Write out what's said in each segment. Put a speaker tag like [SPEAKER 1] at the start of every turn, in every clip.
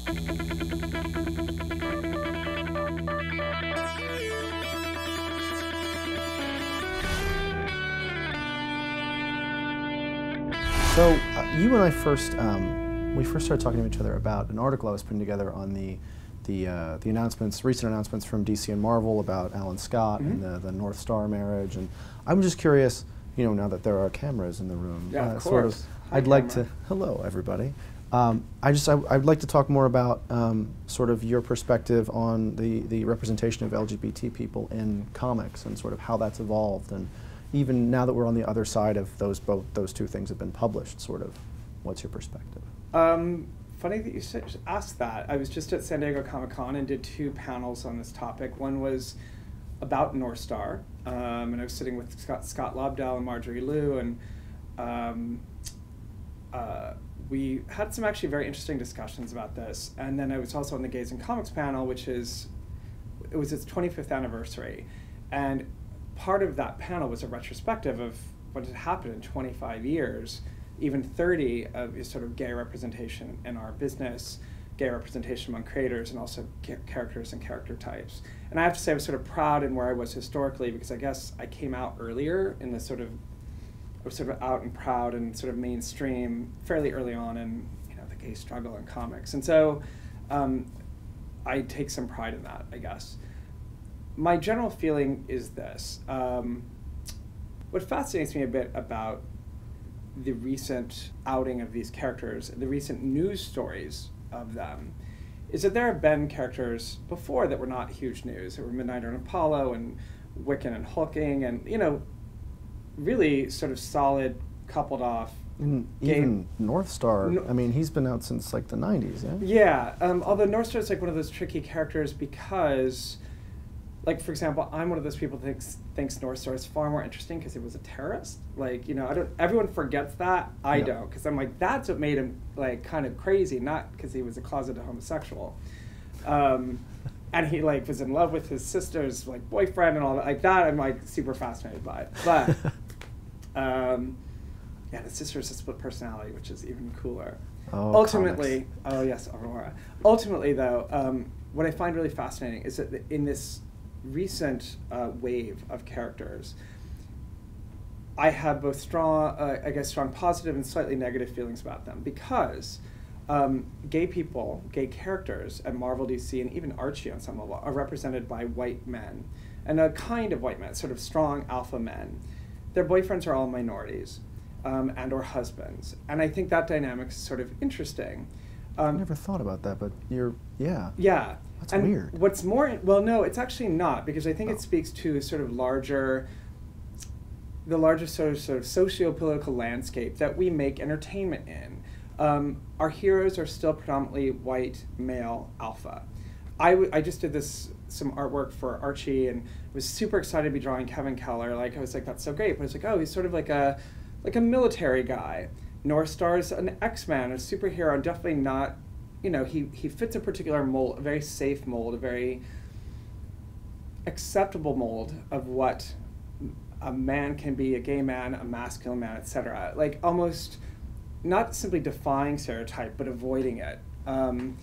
[SPEAKER 1] So you and I first, we first started talking to each other about an article I was putting together on the announcements, recent announcements from DC and Marvel about Alan Scott and the Northstar marriage, and I'm just curious, you know, now that there are cameras in the room,
[SPEAKER 2] yeah, of
[SPEAKER 1] sort of,
[SPEAKER 2] course.
[SPEAKER 1] I'd like to, hello everybody. I'd like to talk more about sort of your perspective on the representation of LGBT people in comics and sort of how that's evolved, and even now that we're on the other side of those two things have been published, sort of, what's your perspective?
[SPEAKER 2] Funny that you asked that. I was just at San Diego Comic-Con and did 2 panels on this topic. One was about Northstar, and I was sitting with Scott Lobdell and Marjorie Liu, and we had some actually very interesting discussions about this. And then I was also on the Gays and Comics panel, it was its 25th anniversary. And part of that panel was a retrospective of what had happened in 25 years, even 30 of sort of gay representation in our business, gay representation among creators, and also characters and character types. And I have to say I was sort of proud in where I was historically, because I guess I came out earlier in the I was sort of out and proud and sort of mainstream fairly early on in, you know, the gay struggle in comics. And so I take some pride in that, I guess. My general feeling is this. What fascinates me a bit about the recent outing of these characters, the recent news stories of them, is that there have been characters before that were not huge news. There were Midnighter and Apollo and Wiccan and Hulking, and, you know, really sort of solid, coupled off.
[SPEAKER 1] Even Northstar, I mean, he's been out since like the 90s, yeah?
[SPEAKER 2] Yeah, although Northstar is like one of those tricky characters because, like, for example, I'm one of those people that thinks Northstar is far more interesting because he was a terrorist. Like, you know, everyone forgets that. I don't, because I'm like, that's what made him, like, kind of crazy, not because he was a closeted homosexual. And he, like, was in love with his sister's, like, boyfriend and all that. Like, that I'm, like, super fascinated by. But, yeah, the sister has a split personality, which is even cooler.
[SPEAKER 1] Oh,
[SPEAKER 2] ultimately,
[SPEAKER 1] comics.
[SPEAKER 2] Oh, yes, Aurora. Ultimately, though, what I find really fascinating is that in this recent wave of characters, I have both strong, strong positive and slightly negative feelings about them, because gay people, gay characters at Marvel, DC, and even Archie on some level are represented by white men, and a kind of white men, sort of strong alpha men. Their boyfriends are all minorities, and or husbands, and I think that dynamic is sort of interesting.
[SPEAKER 1] I never thought about that, but yeah.
[SPEAKER 2] Yeah.
[SPEAKER 1] That's
[SPEAKER 2] and
[SPEAKER 1] weird.
[SPEAKER 2] What's more, well, no, it's actually not, because I think it speaks to sort of the larger sort of socio-political landscape that we make entertainment in. Our heroes are still predominantly white, male, alpha. I just did some artwork for Archie and was super excited to be drawing Kevin Keller. Like, I was like, that's so great. But I was like, oh, he's sort of like a military guy. Northstar's an X-Man, a superhero, and definitely not, you know, he fits a particular mold, a very safe mold, a very acceptable mold of what a man can be, a gay man, a masculine man, etc. Like, almost not simply defying stereotype, but avoiding it. You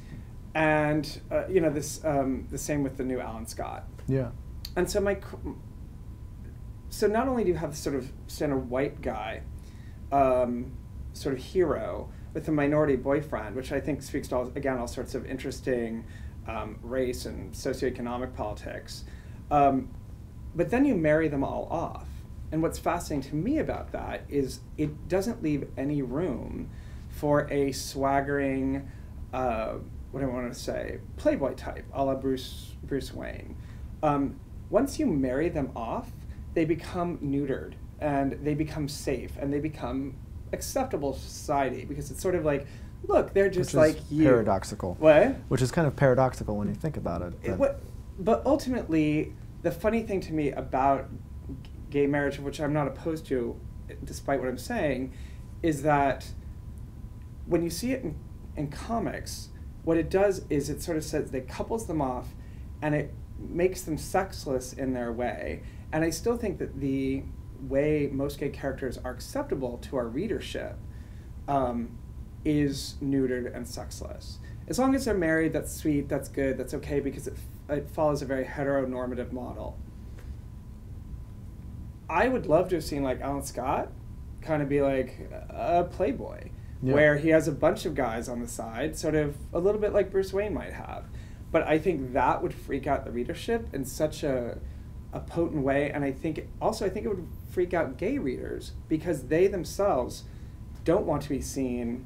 [SPEAKER 2] know, the same with the new Alan Scott.
[SPEAKER 1] Yeah.
[SPEAKER 2] And so so not only do you have the sort of standard white guy, sort of hero with a minority boyfriend, which I think speaks to, all sorts of interesting race and socioeconomic politics, but then you marry them all off. And what's fascinating to me about that is it doesn't leave any room for a swaggering, what do I want to say, playboy type, a la Bruce Wayne. Once you marry them off, they become neutered, and they become safe, and they become acceptable to society, because it's sort of like, look, they're just like you.
[SPEAKER 1] Paradoxical.
[SPEAKER 2] What?
[SPEAKER 1] Which is kind of paradoxical when you think about it.
[SPEAKER 2] But ultimately, the funny thing to me about gay marriage, which I'm not opposed to, despite what I'm saying, is that when you see it in comics, what it does is it sort of says, it couples them off, and it makes them sexless in their way. And I still think that the way most gay characters are acceptable to our readership is neutered and sexless. as long as they're married, that's sweet, that's good, that's okay, because it follows a very heteronormative model. I would love to have seen like Alan Scott kind of be like a playboy, where he has a bunch of guys on the side, sort of a little bit like Bruce Wayne might have. But I think that would freak out the readership in such a potent way, and I think it would freak out gay readers, because they themselves don't want to be seen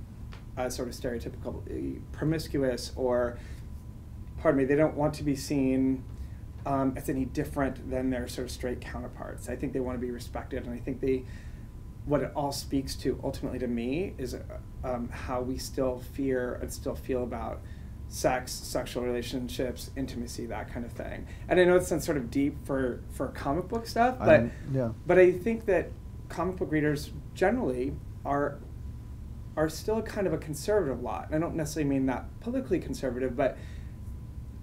[SPEAKER 2] as sort of stereotypical promiscuous, or, pardon me, they don't want to be seen as any different than their sort of straight counterparts. I think they want to be respected, and I think what it all speaks to ultimately to me is how we still fear and still feel about sex, sexual relationships, intimacy, that kind of thing. And I know it sounds sort of deep for comic book stuff, but I think that comic book readers generally are still kind of a conservative lot. And I don't necessarily mean that politically conservative, but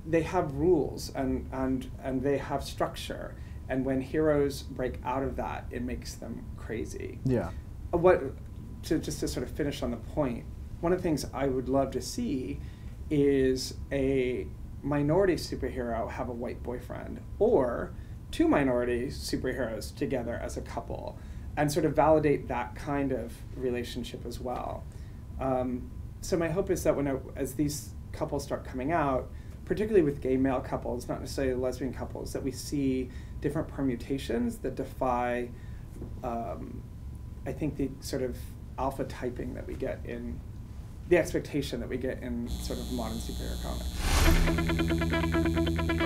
[SPEAKER 2] they have rules and they have structure. And when heroes break out of that, it makes them crazy.
[SPEAKER 1] Yeah.
[SPEAKER 2] Just to sort of finish on the point, one of the things I would love to see is a minority superhero have a white boyfriend, or two minority superheroes together as a couple, and sort of validate that kind of relationship as well. So my hope is that as these couples start coming out, particularly with gay male couples, not necessarily lesbian couples, that we see different permutations that defy, I think, the sort of alpha typing that we get in, the expectation that we get in sort of modern superhero comics.